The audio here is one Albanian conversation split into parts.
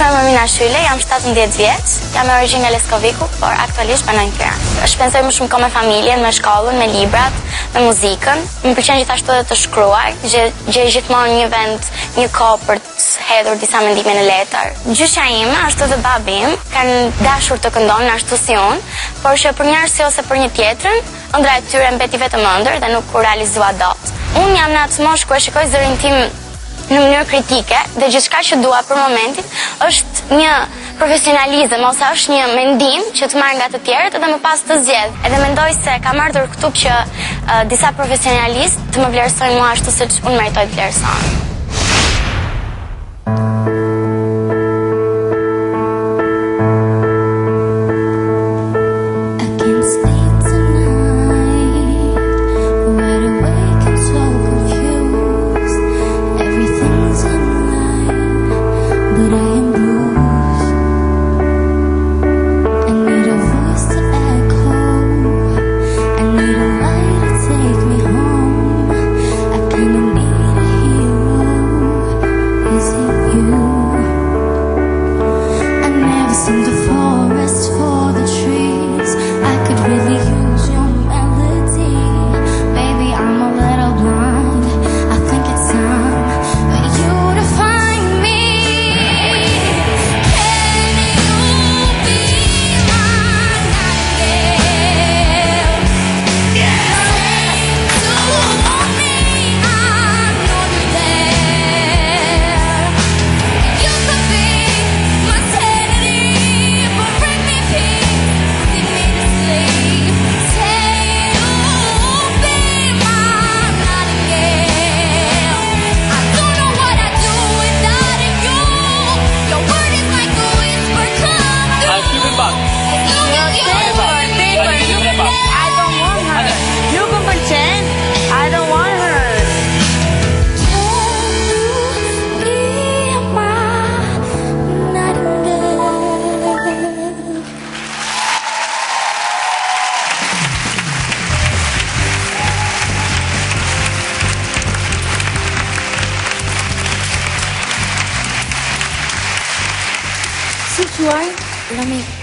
Quhem Romina Shyle, jam 17 vjeç, jam me origjinë nga Leskoviku, por aktualisht banoj në Tiranë. Shpenzoj më shumë kohë me familjen, me shkollën, me librat, me muzikën. Më pëlqen gjithashtu edhe të shkruaj, gjej gjithmonë një vend, një kohë për të hedhur disa mendime në letër. Gjyshja ime, ashtu edhe babi im, kanë dashur të këndonin ashtu si unë, por që për një arsye ose për një tjetrën, ëndra e tyre mbeti vetëm ëndër dhe nuk u realizua dot. Unë jam në atë moshë ku e shikoj zërin tim në mënyrë kritike dhe gjithçka që dua për momentin është një profesionalizëm ose është një mendim që të marr nga të tjerët edhe më pas të zgjedh. Edhe mendoj se kam ardhur këtu që disa profesionalistë të më vlerësojnë mua ashtu siç unë meritoj të vlerësohem.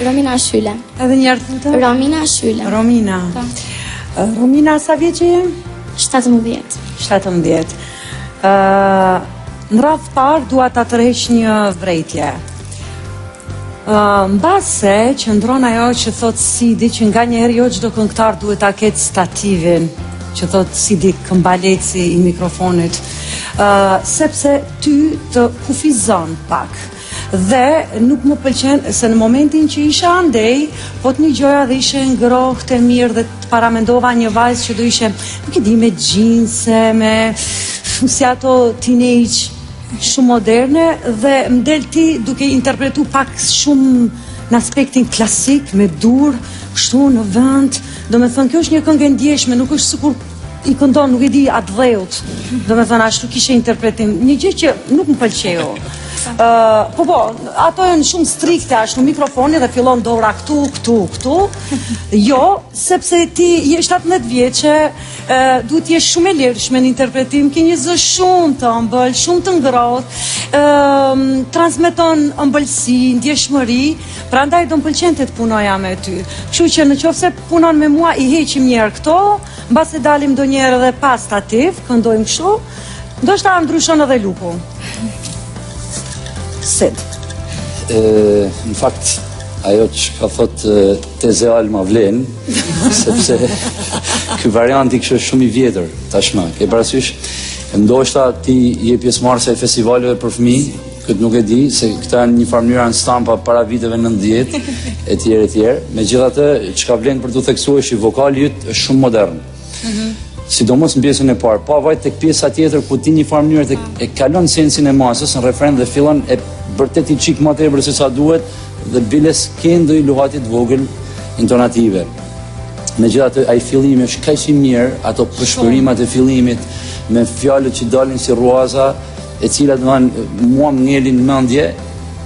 Romina Shyle. Edhe njerë të? Romina Shyle. Romina. Romina, sa vjeç je? 17. 17. Në radhë parë dua ta tërheq një vërejtje. Mbase që ndron ajo që thot Sidi, që nga njerë jo çdo këngëtar duhet ta ketë stativin, që thot Sidi këmbaleci i mikrofonit, sepse ty të kufizon pak. Dhe nuk më pëlqen se në momentin që isha andej, po të një gjoja dhe ishe ngrohtë e mirë dhe të paramendova një vajzë që do ishe, nuk e di, me gjinse, me si ato teenage shumë moderne, dhe më del ti duke interpretu pak shumë në aspektin klasik, me dur, kështu në vend, do me thënë kjo është një këngë ndjeshme, nuk është sikur i këndon, nuk e di atë dheut, do me thënë ashtu kishe interpretim, një gjë që nuk më pëlqeo. Po, ato e në shumë strikte ashtu mikrofoni dhe fillon dora këtu. Jo, sepse ti je 17 vjeqe, duhet jesh shumë e lirshme në interpretim, ke një zë shumë të ëmbël, shumë të ngrohtë, transmeton ëmbëlsi, ndjeshmëri, prandaj do më pëlqente të punoja me ty. Kështu që në qoftë se punon me mua, i heqim njerë këto, mbase dalim do njerë edhe pas stativ, këndojmë kështu, ndoshta ndryshon edhe luku. Në fakt, ajo që ka thot Teze Alma vlen, sepse ky variant i kështë shumë i vjetër tashmë. Ke parasysh, ndoshta ti je pjesëmarrëse e festivaleve për fëmijë, këtë nuk e di, se këta në një farë mënyra në stampa para viteve 90, etj. Megjithatë, çka vlen për të theksuar është i vokali yt është shumë modern. Sidomos në pjesën e parë, pa vajt tek pjesa tjetër ku ti një farë mënyrë e kalon sensin e masës në refren dhe fillon e bërtet i qik ma tepër se sa duhet dhe biles këndë i luhatit vogël intonative. Megjithatë, ai fillimi është kaq i mirë, ato përshkrimat e fillimit me fjalët që dalin si ruaza, e cilat mua më ngelin mendje,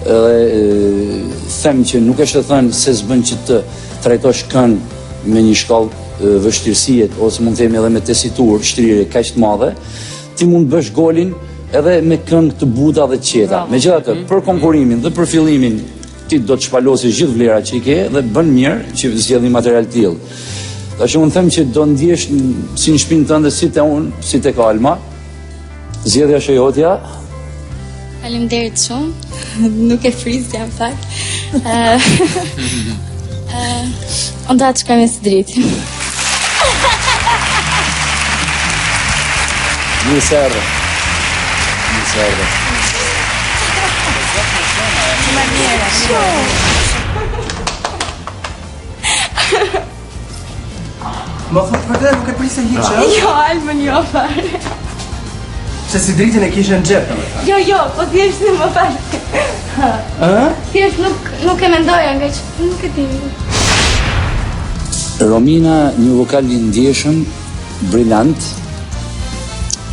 dhe them që nuk është të thënë se s'bën që të trajtosh kënd me një shkallë vështirësijet, ose mund të themi edhe me tesitur, shtrirje kaq të madhe, ti mund të bësh golin edhe me këngë të buta dhe të qeta. Megjithatë, për konkurimin dhe për fillimin ti do të shpalosësh gjithë vlerat që i ke dhe bën mirë që zgjedh një material të tillë. Tash unë them që do ndjesh si në shtëpinë tënde si te unë, si tek Alma. Zgjedhja është e jotja. Faleminderit shumë. Nuk e friz jam fakt. Unë do të shkoj me së driti. Mirë se erdhe. Mirë se erdhe. Më thot për te, nuk e prisë hiqë, Jo, Almën jo fare. se si dritin e kishe në gjep, Jo, po thjesht në më fare. Thjesht nuk e mendoja nga që nuk e di. Romina, një vokal i ndjeshëm, brillant,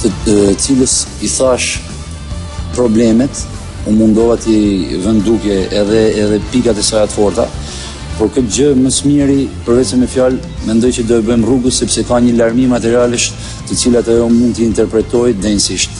të cilës i thash problemet, u mundova t'i venduke edhe pikat e saj të forta, por këtë gjë më së miri, përveç se me fjalë, mendoj që do e bëjmë rrugës sepse ka një larmi materialesh të cilat ajo mund t'i interpretojë denjësisht.